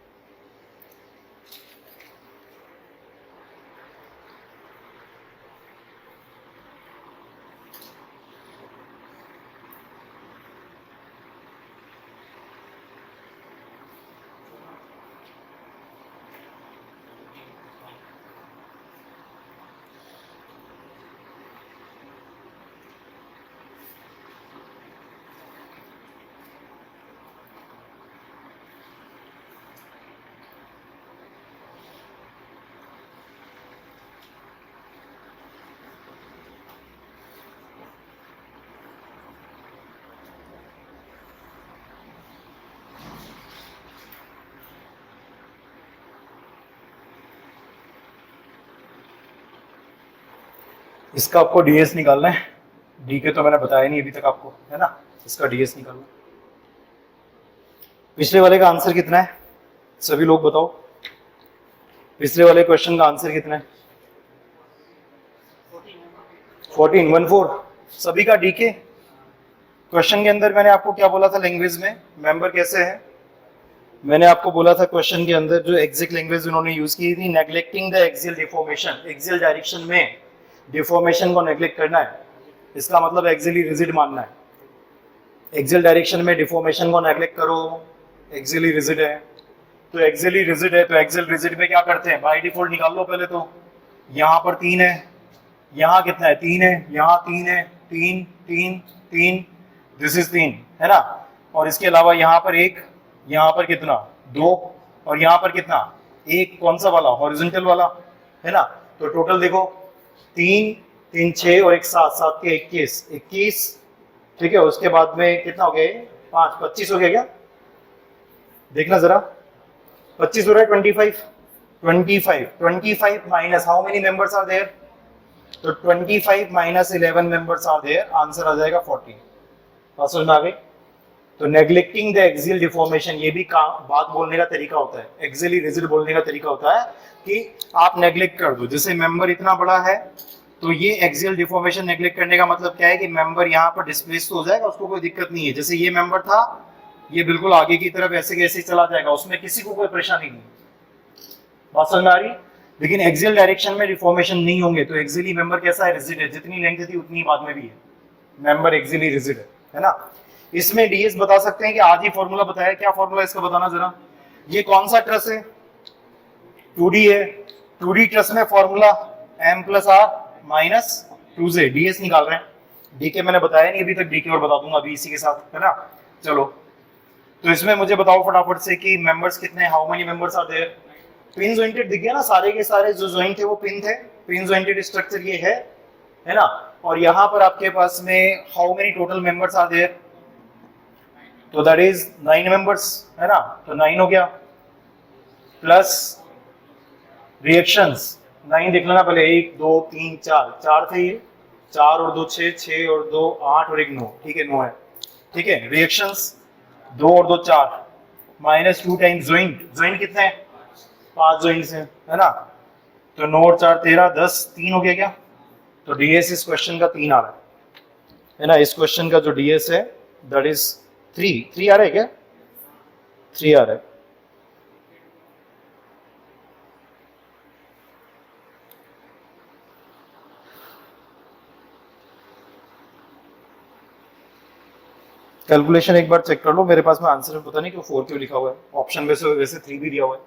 इसका आपको डीएस निकालना है, डी के तो मैंने बताया नहीं अभी तक आपको, है ना, इसका डीएस निकालना। पिछले वाले का आंसर कितना है सभी लोग बताओ, पिछले वाले क्वेश्चन का आंसर कितना है? 14 सभी का डी के। क्वेश्चन के अंदर मैंने आपको क्या बोला था लैंग्वेज में, मेंबर कैसे है, मैंने आपको बोला था क्वेश्चन के अंदर जो एग्जैक्ट लैंग्वेज उन्होंने यूज की थी, neglecting the axial deformation, axial direction में डिफॉर्मेशन को नेग्लेक्ट करना है, इसका मतलब एक्सियली रिजिड मानना है। एक्सियल डायरेक्शन में डिफॉर्मेशन को नेग्लेक्ट करो, एक्सियली रिजिड है, तो एक्सियली रिजिड है, तो एक्सियल रिजिड में क्या करते हैं, बाय डिफॉल्ट निकाल लो पहले तो, यहाँ पर 3 है, यहाँ कितना है 3 है, यहाँ 3 है, 3 3 3, दिस इज 3, है ना, और इसके अलावा यहाँ पर 1, यहाँ पर कितना 2, और यहाँ पर कितना 1, कौन सा वाला, हॉरिजॉन्टल वाला, है ना। तो टोटल देखो 3 3 6 और 1 7 7 के 21, ठीक है। उसके बाद में कितना हो गया, 5 25 हो गया क्या, देखना जरा, 25 हो रहा है, 25 minus how many members are there, तो 25 minus 11 members are there, answer आ जाएगा 14। बात समझ में आ गई, तो नेग्लेक्टिंग द एक्सियल डिफॉर्मेशन, ये भी बात बोलने का तरीका होता है, एक्सियली रिजिड बोलने का तरीका होता है कि आप नेग्लेक्ट कर दो। जैसे मेंबर इतना बड़ा है तो ये एक्सियल डिफॉर्मेशन नेग्लेक्ट करने का मतलब क्या है कि मेंबर यहाँ पर डिस्प्लेस हो जाएगा, उसको कोई दिक्कत नहीं है। जैसे ये मेंबर था, ये बिल्कुल आगे की तरफ ऐसे कैसे चला जाएगा, उसमें किसी को कोई परेशानी नहीं। बात समझ में आ रही? लेकिन एक्सियल डायरेक्शन में डिफॉर्मेशन नहीं होंगे तो एक्सियली मेंबर कैसा है, रिजिड है, जितनी लेंथ थी उतनी बाद में भी है, मेंबर एक्सियली रिजिड है ना। इसमें डीएस बता सकते हैं कि आज ही फॉर्मूला बताया, क्या फॉर्मूला इसका बताना जरा। ये कौन सा ट्रस है, 2D है, 2D ट्रस में formula m plus R minus 2z, DS निकाल रहे हैं। डीके मैंने बताया नहीं अभी तक, डीके और बता दूंगा अभी इसी के साथ, है ना। चलो तो इसमें मुझे बताओ फटाफट से कि मेंबर्स कितने, how many members are there. Pin jointed दिख गया ना, सारे के सारे जो जॉइंट थे वो पिन थे, पिन जॉइंटेड स्ट्रक्चर ये है ना। और यहाँ पर आपके पास में how many total members are there, तो दैट इज 9 मेंबर्स, है ना। तो 9 हो गया, प्लस रिएक्शंस 9 देख लेना पहले, 1 2 3 4, 4 थे ये, 4 और 2 6, 6 और 2 8 और 1 9, ठीक है 9 है, ठीक है। रिएक्शंस 2 और 2 4, माइनस 2 टाइम्स ज्वाइंट, ज्वाइंट कितने हैं, 5 ज्वाइंट्स हैं, है ना। तो 9 और 4 13, 10, 3 हो गया क्या। तो डीएस इस क्वेश्चन का 3 आ रहा है ना। इस क्वेश्चन का जो डीएस है दैट इज 3 आ रहा है क्या, 3 आ रहा है। कैलकुलेशन एक बार चेक कर लो, मेरे पास में आंसर पता नहीं क्यों 4 क्यों लिखा हुआ है, ऑप्शन में से वैसे 3 भी दिया हुआ है।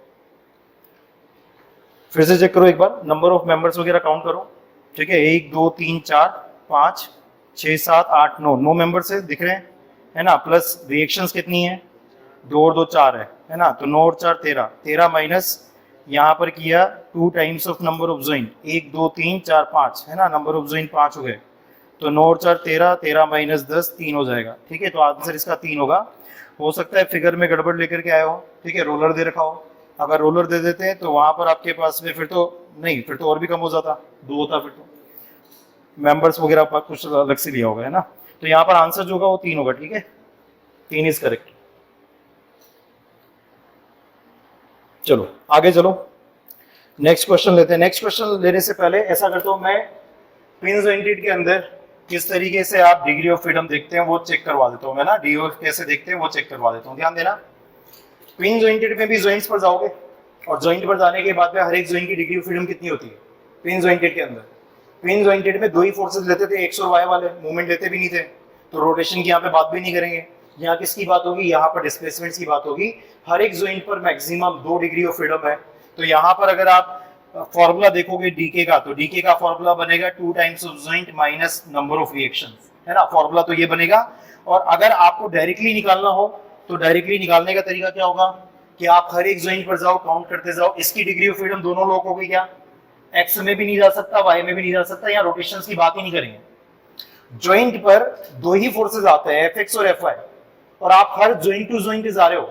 फिर से चेक करो एक बार, नंबर ऑफ मेंबर्स वगैरह काउंट करो, ठीक है। 1 2 3 4 5 6 7 8 9, 9 मेंबर्स है दिख रहे हैं, है ना। प्लस रिएक्शंस कितनी है, 2 और 2 4 है ना। तो 9 और 4 13, 13 माइनस यहाँ पर किया 2 times of number of joint, 1 2 3 4 5, है ना। नंबर ऑफ ज्वाइंट 5 हो गए, तो 9 और 4 13, 13 माइनस 10 3 हो जाएगा, ठीक है। तो आंसर इसका 3 होगा। हो सकता है फिगर में गड़बड़ लेकर के आए हो, ठीक है, रोलर दे रखा हो। अगर रोलर दे देते हैं तो वहां पर आपके पास में फिर तो नहीं, फिर तो और भी कम हो जाता, 2 होता, फिर तो मेंबर्स वगैरह पर कुछ अलग से लिया होगा, है ना। तो यहाँ पर आंसर जो होगा वो 3 होगा, ठीक है, 3 इज करेक्ट। चलो आगे चलो, नेक्स्ट क्वेश्चन लेते हैं। नेक्स्ट क्वेश्चन लेने से पहले ऐसा करता हूं मैं, पिन जॉइंटेड के अंदर किस तरीके से आप डिग्री ऑफ फ्रीडम देखते हैं वो चेक करवा देता हूं मैं ना, डी कैसे देखते हैं वो चेक करवा देता हूं। ध्यान देना, पिन जॉइंटेड में भी जॉइंट्स पर जाओगे और जॉइंट पर जाने के बाद में हर एक जॉइंट की डिग्री ऑफ फ्रीडम कितनी होती है पिन जॉइंटेड के अंदर। पिन जॉइंटेड में 2 ही फोर्सेस लेते थे, एक्स और वाई वाले, मूवमेंट लेते भी नहीं थे, तो रोटेशन की यहाँ पे बात भी नहीं करेंगे। यहाँ किसकी बात होगी, यहाँ पर डिस्प्लेसमेंट की बात होगी। हर एक जॉइंट पर मैक्सिमम 2 डिग्री ऑफ फ्रीडम है। तो यहाँ पर अगर आप फॉर्मूला देखोगे डीके का, तो डीके का फॉर्मूला बनेगा 2 times of joint minus number of reactions, है ना। फॉर्मूला तो ये बनेगा। और अगर आपको डायरेक्टली निकालना हो तो डायरेक्टली निकालने का तरीका क्या होगा कि आप हर एक जॉइंट पर जाओ, काउंट करते जाओ, इसकी डिग्री ऑफ फ्रीडम दोनों लोग हो गई क्या, एक्स में भी नहीं जा सकता, वाई में भी नहीं जा सकता, यहाँ रोटेशन की बात ही नहीं करेंगे। जॉइंट पर 2 ही फोर्सेस आते हैं, एफ एक्स और एफ वाई, और आप हर जॉइंट टू जॉइंट जा रहे हो।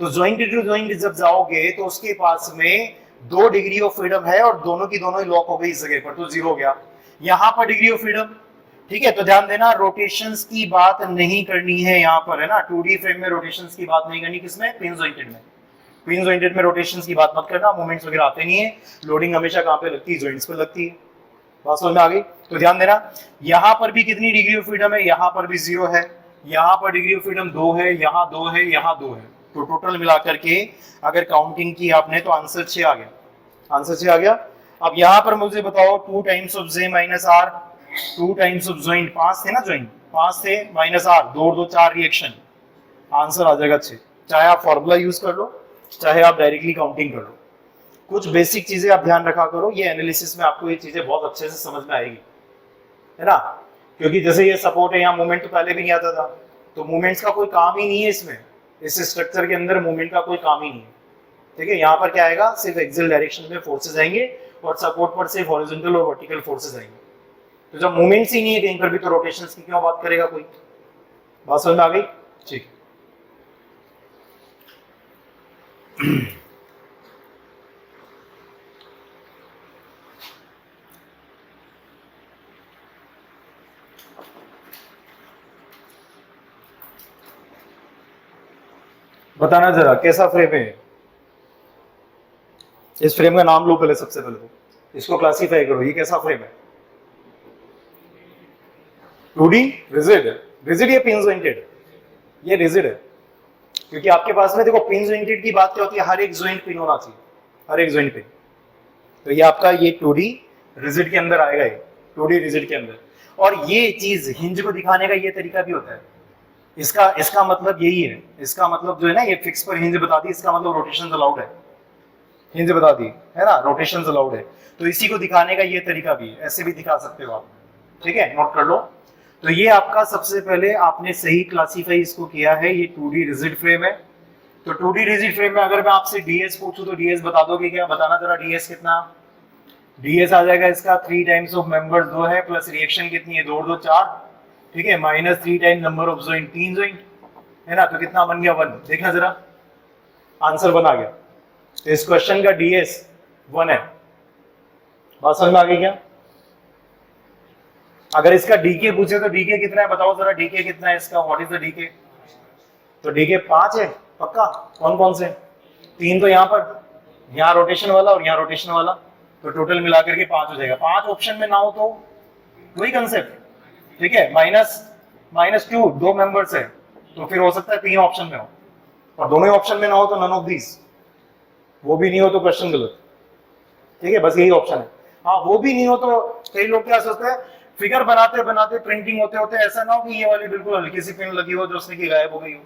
तो जॉइंट टू जॉइंट जब जाओगे तो उसके पास में 2 डिग्री ऑफ फ्रीडम है और दोनों की दोनों ही लॉक हो गई इस जगह पर, तो 0 हो गया। यहां पर डिग्री ऑफ फ्रीडम, ठीक है। तो ध्यान देना, रोटेशंस की बात नहीं करनी है यहां पर, है ना। 2D फ्रेम में रोटेशंस की बात नहीं करनी, किसमें, पिन जॉइंटेड में। पिन जॉइंटेड में रोटेशंस की बात मत करना, मोमेंट्स वगैरह आते नहीं है। लोडिंग हमेशा कहां पे लगती है, जॉइंट्स पर लगती है। बात समझ में आ गई। तो ध्यान देना, यहां पर भी कितनी डिग्री ऑफ फ्रीडम है, यहां पर भी 0 है, यहां पर डिग्री ऑफ फ्रीडम 2 है, यहां 2 है, यहां 2 है। तो टोटल मिलाकर के अगर काउंटिंग की आपने तो आंसर 6 आ गया, आंसर 6 आ गया। अब यहां पर मुझे बताओ 2 times of J minus R, 2 times of joint, 5 थे ना जॉइंट, 5 थे, माइनस आर, 2 और 2 4 रिएक्शन, आंसर आ जाएगा 6। चाहे आप फॉर्मूला यूज कर लो, चाहे आप डायरेक्टली काउंटिंग कर लो। कुछ बेसिक चीजें आप ध्यान रखा करो, ये एनालिसिस में आपको ये चीजें बहुत अच्छे से समझ में आएगी, है ना। क्योंकि जैसे ये सपोर्ट है, यहाँ मूवमेंट तो पहले भी नहीं आता था, तो मूवमेंट्स का कोई काम ही नहीं है इसमें, इस स्ट्रक्चर के अंदर मूवमेंट का कोई काम ही नहीं है, ठीक है। यहाँ पर क्या आएगा, सिर्फ एक्सियल डायरेक्शन में फोर्सेस आएंगे और सपोर्ट पर सिर्फ हॉरिजॉन्टल और वर्टिकल फोर्सेस आएंगे। तो जब मूवमेंट्स ही नहीं है कहीं पर भी, तो रोटेशंस की क्यों बात करेगा कोई। बात समझ में आ गई, ठीक। बताना जरा कैसा फ्रेम है। इस फ्रेम का नाम लो पहले, सबसे पहले तो इसको क्लासीफाई करो, ये कैसा फ्रेम है? 2D rigid. रिजिड या पिन जॉइंटेड? ये रिजिड है, क्योंकि आपके पास में देखो पिन जॉइंटेड की बात क्या होती है, हर एक जॉइंट पिन होना चाहिए, हर एक जॉइंट पिन। तो ये आपका ये 2D रिजिड के अंदर आएगा, ये 2D रिजिड के अंदर। और ये चीज हिंज को दिखाने का ये तरीका भी होता है, इसका मतलब यही है, इसका मतलब जो है ना, ये फिक्स पर हिंज बता दी, इसका मतलब रोटेशन अलाउड है, हिंज बता दी है ना, रोटेशन अलाउड है। तो इसी को दिखाने का ये तरीका भी है, ऐसे भी दिखा सकते हो आप, ठीक है, नोट कर लो। तो ये आपका सबसे पहले आपने सही क्लासीफाई इसको किया है, ये 2D रिजिड फ्रेम है। तो 2D रिजिड फ्रेम में अगर मैं आपसे डीएस पूछूं तो डीएस बता दोगे क्या? बताना जरा, डीएस कितना? डीएस आ जाएगा इसका 3 टाइम्स ऑफ मेंबर्स 2 है, प्लस रिएक्शन कितनी है, 2 और 2 4, ठीक है, minus 3 times number of joint, 3 joint है ना, तो कितना बन गया 1। देखना जरा, आंसर 1 आ गया। तो इस क्वेश्चन का डीएस 1 है। बात समझ में आ गई क्या? अगर इसका डीके पूछे तो डीके कितना है बताओ जरा, डीके कितना है इसका, व्हाट इज द डीके? तो डीके 5 है पक्का। कौन कौन से? 3 तो यहाँ पर, यहाँ रोटेशन वाला और यहाँ रोटेशन वाला, तो टोटल मिलाकर के 5 हो जाएगा। 5 ऑप्शन में ना हो तो वही कंसेप्ट, ठीक है, माइनस क्यू 2 मेंबर्स है, तो फिर हो सकता है 3 ऑप्शन में हो, और दोनों ऑप्शन में ना हो तो नन ऑफ दीज, वो भी नहीं हो तो क्वेश्चन गलत, ठीक है, बस यही ऑप्शन है। हाँ, वो भी नहीं हो तो कई लोग क्या सोचते हैं, फिगर बनाते बनाते प्रिंटिंग होते होते ऐसा ना हो कि ये वाली बिल्कुल हल्की सी पिन लगी हो जो उसने की गायब हो गई हो।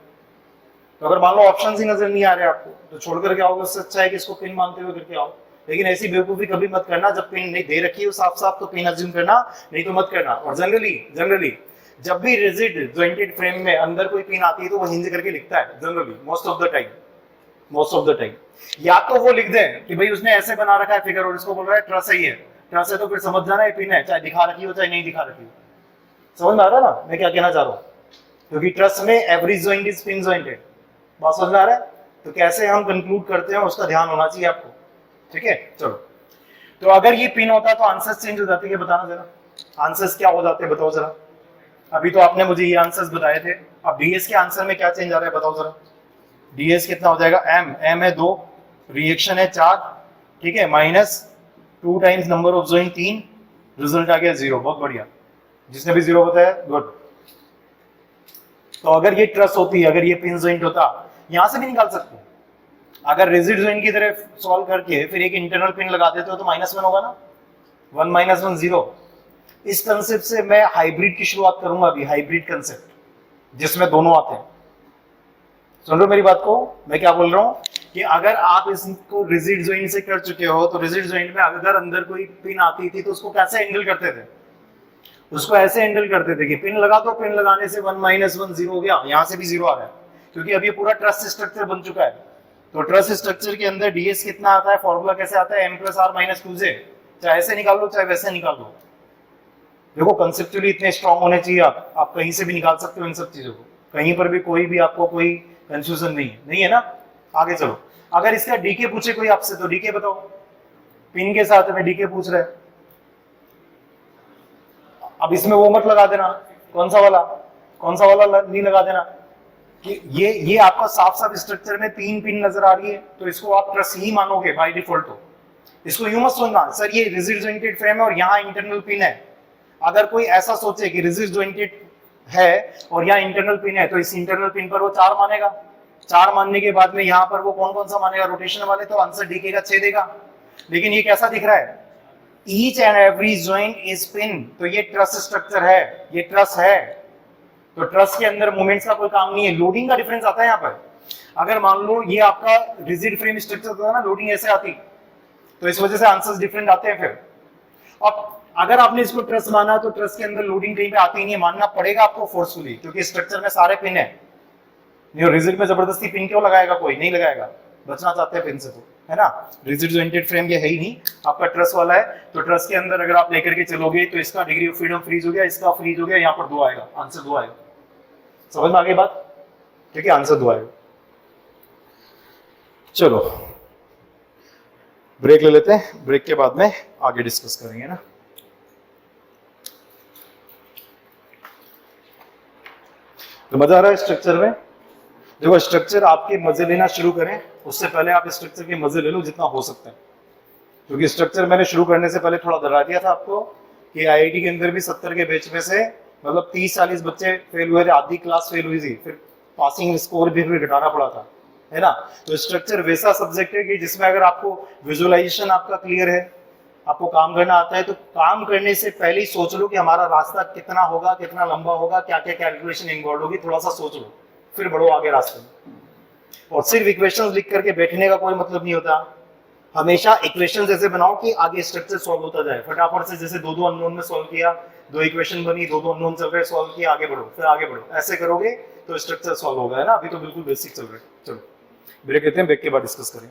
तो अगर मान लो ऑप्शन ही नजर नहीं आ रहे आपको तो छोड़ करके आओगे, उससे अच्छा है कि इसको पिन मानते हुए करके आओ। लेकिन ऐसी बेवकूफी कभी मत करना, जब पिन नहीं दे रखी हो साफ साफ तो पिन अज्यूम करना, नहीं तो मत करना। और जनरली जब भी रिजिड जॉइंटेड फ्रेम में अंदर कोई पिन आती है तो वो हिंज करके लिखता है generally, most of the time. या तो वो लिख दें कि भाई उसने ऐसे बना रखा है फिगर और इसको बोल रहा है ट्रस है, ट्रस है तो फिर समझ जाना है पिन है, चाहे दिखा रखी हो चाहे नहीं दिखा रखी हो। समझ में आ रहा है ना मैं क्या कहना चाह रहा हूँ? क्योंकि ट्रस में every joint is pin jointed. बात समझ में आ रहा है? तो कैसे हम कंक्लूड करते हैं उसका ध्यान होना चाहिए आपको, ठीक है। चलो, तो अगर ये पिन होता तो आंसर्स चेंज हो जाते हैं, बताना जरा, आंसर्स क्या हो जाते हैं बताओ जरा। अभी तो आपने मुझे ये आंसर्स बताए थे, अब डीएस के आंसर में क्या चेंज आ रहा है बताओ जरा। डीएस कितना हो जाएगा, एम है 2, रिएक्शन है 4, ठीक है, minus 2 times number of joint 3, result आ गया 0। बहुत बढ़िया, जिसने भी 0 बताया गुड। तो अगर ये ट्रस होती, अगर ये पिन जॉइंट होता, यहां से भी निकाल सकते हो। अगर रिजिड जॉइंट की तरह सॉल्व करके फिर एक इंटरनल पिन लगा देते हो तो -1 होगा ना, 1 - 1 0। इस कंसेप्ट से मैं हाइब्रिड की शुरुआत करूंगा अभी, हाइब्रिड कंसेप्ट जिसमें दोनों आते हैं। सुन रहे हो मेरी बात को, मैं क्या बोल रहा हूं कि अगर आप इसको रिजिड जॉइंट से कर चुके हो तो रिजिड जॉइंट में अगर अंदर कोई पिन आती थी तो उसको कैसे हैंडल करते थे? उसको ऐसे हैंडल करते थे कि पिन लगा दो, पिन लगाने से 1 - 1 0 हो गया, यहां से भी 0 आ रहा है क्योंकि अब ये पूरा ट्रस स्ट्रक्चर बन चुका है। तो ट्रस स्ट्रक्चर के अंदर डीएस कितना आता है, फॉर्मूला कैसे आता है, m + r - 2j, चाहे ऐसे निकाल लो चाहे वैसे निकाल लो। देखो कंसेप्चुअली इतने स्ट्रांग होने चाहिए आप कहीं से भी निकाल सकते हो इन सब चीजों को, कहीं पर भी कोई भी आपको कोई कंफ्यूजन नहीं है ना। आगे चलो, अगर इसका डीके पूछे कोई आपसे तो डीके बताओ, पिन के साथ में डीके पूछ रहे हैं। अब इसमें वो मत लगा देना, कौन सा वाला नहीं लगा देना कि ये आपका साफ साफ स्ट्रक्चर में 3 पिन नजर आ रही है तो इसको आप ट्रस ही मानोगे बाय डिफॉल्ट। तो इसको यूं मत सोचना सर ये रिजिड जॉइंटेड फ्रेम है और यहाँ इंटरनल पिन है। अगर कोई ऐसा सोचे कि रिजिड जॉइंटेड है और यहाँ इंटरनल पिन है तो इस इंटरनल पिन पर वो 4 मानेगा, 4 मानने के बाद में यहाँ पर वो कौन सा मानेगा, रोटेशन वाले, तो आंसर डीके का 6 देगा। लेकिन ये कैसा दिख रहा है, each and every joint is pin, तो ये ट्रस स्ट्रक्चर है, ये ट्रस है, तो ट्रस के अंदर मूवमेंट्स का कोई काम नहीं है। लोडिंग का डिफरेंस आता है यहाँ पर। अगर मान लो ये आपका रिजिड फ्रेम स्ट्रक्चर था ना, लोडिंग ऐसे आती, तो इस वजह से आंसर्स डिफरेंट आते हैं। फिर अब अगर आपने इसको ट्रस माना तो ट्रस के अंदर लोडिंग कहीं पे आती नहीं है, मानना पड़ेगा आपको फोर्सफुली, क्योंकि स्ट्रक्चर में सारे पिन है। नहीं, रिजिड में जबरदस्ती पिन क्यों लगाएगा, कोई नहीं लगाएगा, बचना चाहते हैं पिन से तो, है ना। रिजिड जॉइंटेड फ्रेम ये है ही नहीं, आपका ट्रस वाला है, तो ट्रस के अंदर अगर आप लेकर के चलोगे तो इसका डिग्री ऑफ फ्रीडम फ्रीज हो गया, इसका फ्रीज हो गया, यहाँ पर 2 आएगा, आंसर 2 आएगा। समझ में आ गई बात, ठीक है, आंसर 2 आएगा। चलो ब्रेक ले लेते हैं, ब्रेक के बाद में आगे डिस्कस करेंगे ना। तो मजा आ रहा है स्ट्रक्चर में, देखो स्ट्रक्चर आपके मजे लेना शुरू करें उससे पहले आप स्ट्रक्चर के मजे ले लो जितना हो सकता है, क्योंकि स्ट्रक्चर मैंने शुरू करने से पहले थोड़ा डरा दिया था आपको कि आईआईटी के अंदर भी 70 के बैच में से मतलब 30-40 बच्चे फेल हुए थे, आधी क्लास फेल हुई थी, फिर पासिंग स्कोर भी फिर घटाना पड़ा था, है ना। तो स्ट्रक्चर वैसा सब्जेक्ट है कि जिसमें अगर आपको विजुअलाइजेशन आपका क्लियर है, आपको काम करना आता है, तो काम करने से पहले ही सोच लो कि हमारा रास्ता कितना होगा, कितना लंबा होगा, क्या क्या कैलकुलेशन इन्वॉल्व होगी, थोड़ा सा सोच लो, फिर बढ़ो आगे रास्ते में। और सिर्फ इक्वेशंस लिख करके बैठने का कोई मतलब नहीं होता, हमेशा इक्वेशन ऐसे बनाओ कि आगे स्ट्रक्चर सॉल्व होता जाए, फटाफट से जैसे दो अननोन में सॉल्व किया, 2 इक्वेशन बनी, दो अननोन चल रहे, सॉल्व किया, आगे बढ़ो, फिर आगे बढ़ो, ऐसे करोगे तो स्ट्रक्चर सॉल्व होगा, है ना। अभी तो बिल्कुल बेसिक चल रहा है। चलो ब्रेक लेते हैं, ब्रेक के बाद डिस्कस करें।